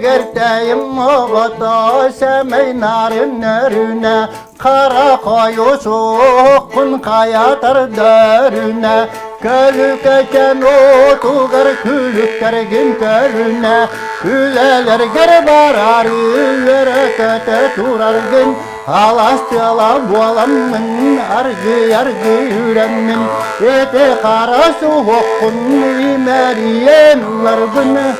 Gerteyim oğata semey narın nörüne Kara koyu soğukun kayatar dörüne Kölük eken otugar külük gergin körüne Üleler ger bararı yere köte turargın Alastıla boğalamın argı yargı yüremin Ete kara soğukun imeriyen larbını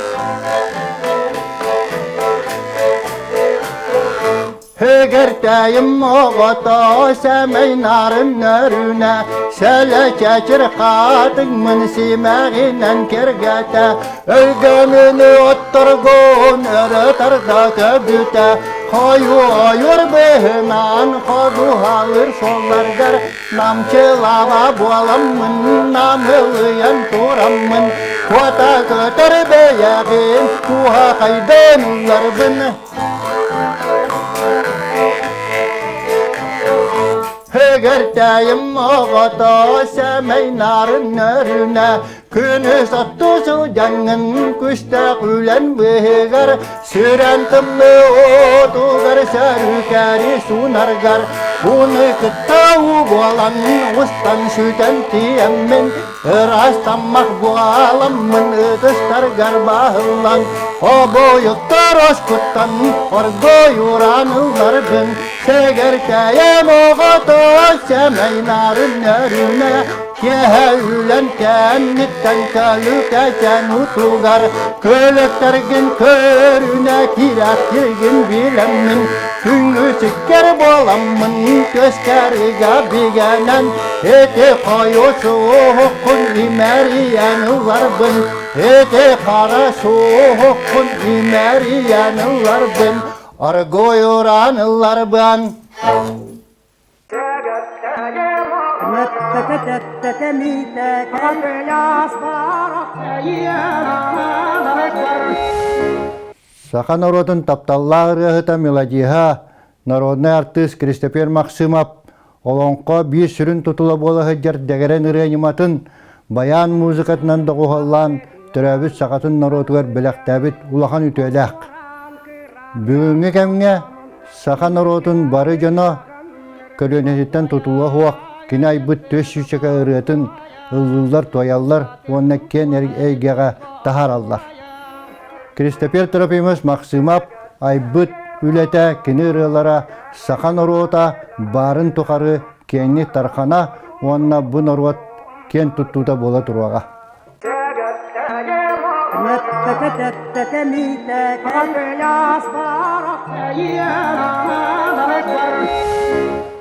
Gerteyim oğata semey narın nörüne Şele keçir kadın simeğinen kergete Ölgönünü otturgun örüter da köbüte Koyu oyur behinan kodu alır sollar der Namçılava boğalamın namılıyan turamın Kota kötür beyeğin kuha kaydanlar bını Gerteyim oğata semey narın nörüne Günü sattı sucanın küşte gülen beğer Süren tımlı otugar sörükeri sunargar Bunu kıttavu boğalan ustan şüten tiyemmin Rastamak boğalamın ıtıstar garbahılan O boyuktar oşkuttan orgo yuranılar bin Gerteyim oğata semey narın nörüne Kehülen kennitten kölük eken utugar Kölüktergin körüne kirak girgin bilemmin Küngü sikker bolamın gösteriga bigenen Ete koyu soğukun imeriyen varbın Ete kara soğukun imeriyen varbın Argo yuranılar ben Саха народын тапталлары хыта мелодиха народный артист Кристопер Максимов олонко бир сүрүн тутула бола хыджар дегерен реаниматын баян музыкатынан догухаллан төрөбүт сакатын народугар белектебит улахан үтөлөк. Бүгүнгү кемге саха народун бары жана көлөнөтүттен тутула хуак кинай бут төс сүчөкө ырытын ыллылар тояллар оннеккен эйгега тахараллар. Кристопер Трофимович Максимов айбыт үлете кини ырылара саха народа барын тухары кенни тархана онна бу народ кен туттута бола туруага.